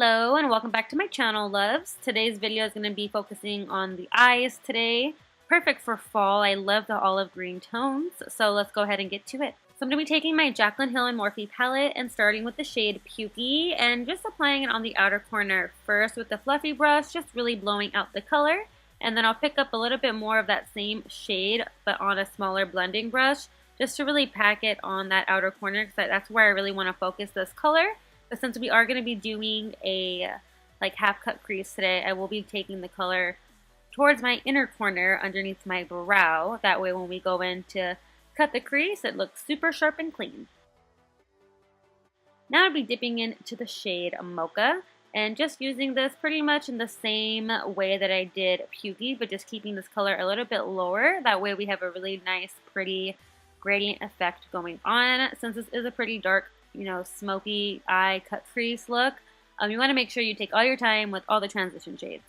Hello and welcome back to my channel, loves. Today's video is going to be focusing on the eyes today. Perfect for fall. I love the olive green tones, so let's go ahead and get to it. So I'm going to be taking my Jaclyn Hill and Morphe palette and starting with the shade Pukey and just applying it on the outer corner first with the fluffy brush, just really blowing out the color. And then I'll pick up a little bit more of that same shade but on a smaller blending brush just to really pack it on that outer corner because that's where I really want to focus this color. But since we are going to be doing a half cut crease today, I will be taking the color towards my inner corner underneath my brow. That way when we go in to cut the crease, it looks super sharp and clean. Now I'll be dipping into the shade Mocha and just using this pretty much in the same way that I did Pukey, but just keeping this color a little bit lower. That way we have a really nice, pretty gradient effect going on. Since this is a pretty dark, smoky eye cut crease look, you want to make sure you take all your time with all the transition shades.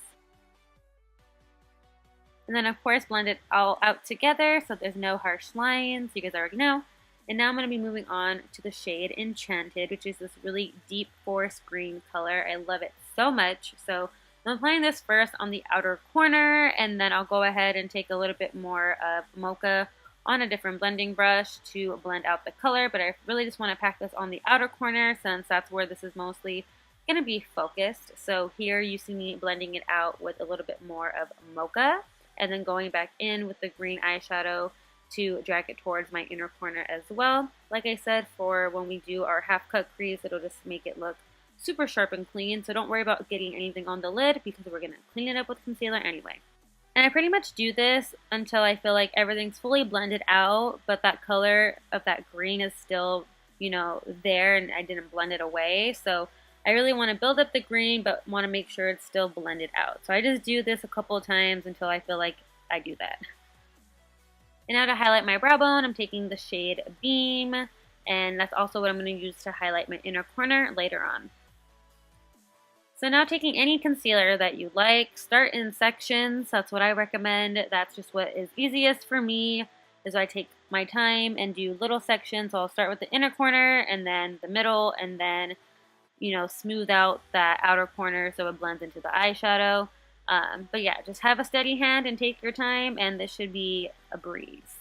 And then of course blend it all out together so there's no harsh lines, you guys already know. And now I'm going to be moving on to the shade Enchanted, which is this really deep forest green color. I love it so much. So I'm applying this first on the outer corner, and then I'll go ahead and take a little bit more of Mocha on a different blending brush to blend out the color, but I really just want to pack this on the outer corner since that's where this is mostly going to be focused. So here you see me blending it out with a little bit more of Mocha and then going back in with the green eyeshadow to drag it towards my inner corner as well. Like I said, for when we do our half cut crease, it'll just make it look super sharp and clean, so don't worry about getting anything on the lid because we're going to clean it up with concealer anyway. And I pretty much do this until I feel like everything's fully blended out, but that color of that green is still, there and I didn't blend it away. So I really want to build up the green, but want to make sure it's still blended out. So I just do this a couple of times until I feel like I do that. And now to highlight my brow bone, I'm taking the shade Beam, and that's also what I'm going to use to highlight my inner corner later on. So now taking any concealer that you like, start in sections. That's what I recommend. That's just what is easiest for me, is I take my time and do little sections. So I'll start with the inner corner and then the middle and then, smooth out that outer corner so it blends into the eyeshadow. But yeah, just have a steady hand and take your time, and this should be a breeze.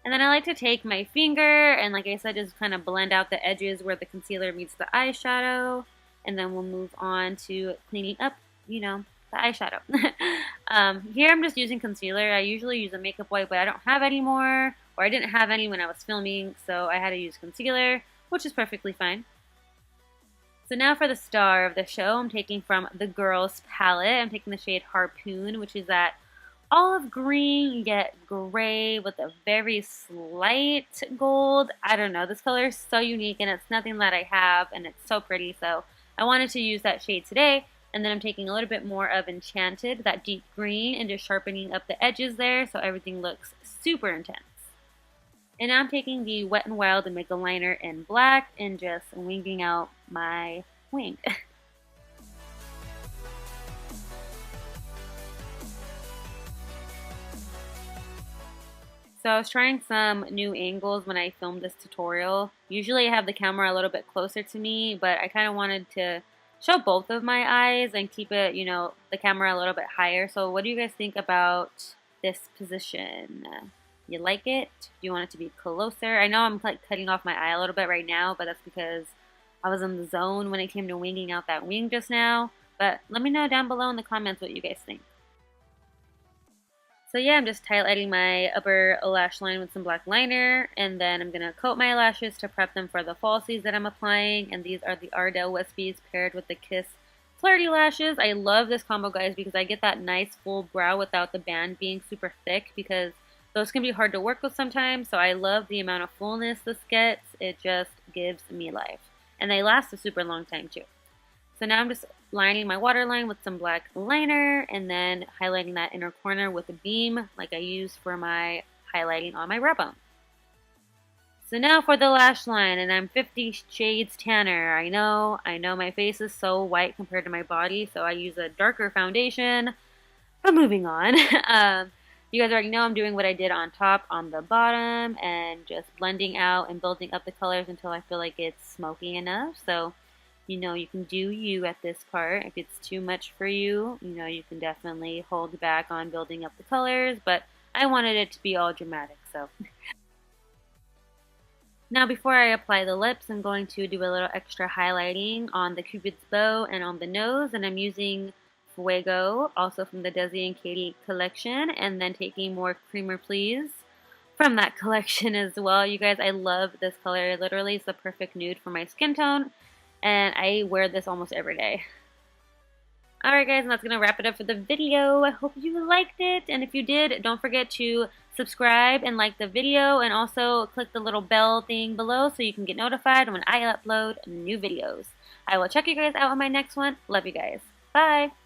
And then I like to take my finger and, like I said, just kind of blend out the edges where the concealer meets the eyeshadow. And then we'll move on to cleaning up, the eyeshadow. Here I'm just using concealer. I usually use a makeup wipe, but I don't have any more, or I didn't have any when I was filming, so I had to use concealer, which is perfectly fine. So now for the star of the show, I'm taking from the Girls palette. I'm taking the shade Harpoon, which is that olive green yet gray with a very slight gold. I don't know, this color is so unique and it's nothing that I have, and it's so pretty, so I wanted to use that shade today. And then I'm taking a little bit more of Enchanted, that deep green, and just sharpening up the edges there so everything looks super intense. And now I'm taking the Wet n Wild makeup liner in black and just winging out my wing. So I was trying some new angles when I filmed this tutorial. Usually I have the camera a little bit closer to me, but I kind of wanted to show both of my eyes and keep it, the camera a little bit higher. So what do you guys think about this position? You like it? Do you want it to be closer? I know I'm cutting off my eye a little bit right now, but that's because I was in the zone when it came to winging out that wing just now. But let me know down below in the comments what you guys think. So yeah, I'm just highlighting my upper lash line with some black liner, and then I'm going to coat my lashes to prep them for the falsies that I'm applying, and these are the Ardell Wispies paired with the Kiss Flirty Lashes. I love this combo, guys, because I get that nice full brow without the band being super thick, because those can be hard to work with sometimes, so I love the amount of fullness this gets. It just gives me life. And they last a super long time too. So now I'm just lining my waterline with some black liner and then highlighting that inner corner with a beam like I use for my highlighting on my brow bone. So now for the lash line, and I'm 50 shades tanner. I know my face is so white compared to my body, so I use a darker foundation. But moving on. You guys already know I'm doing what I did on top, on the bottom, and just blending out and building up the colors until I feel like it's smoky enough. So, you know, you can do you at this part. If it's too much for you, you know, you can definitely hold back on building up the colors, but I wanted it to be all dramatic, so. Now before I apply the lips, I'm going to do a little extra highlighting on the Cupid's bow and on the nose, and I'm using Fuego, also from the Desi and Katie collection, and then taking more Creamer Please from that collection as well. You guys, I love this color. Literally, it's the perfect nude for my skin tone, and I wear this almost every day. Alright guys, and that's going to wrap it up for the video. I hope you liked it, and if you did, don't forget to subscribe and like the video, and also click the little bell thing below so you can get notified when I upload new videos. I will check you guys out on my next one. Love you guys. Bye!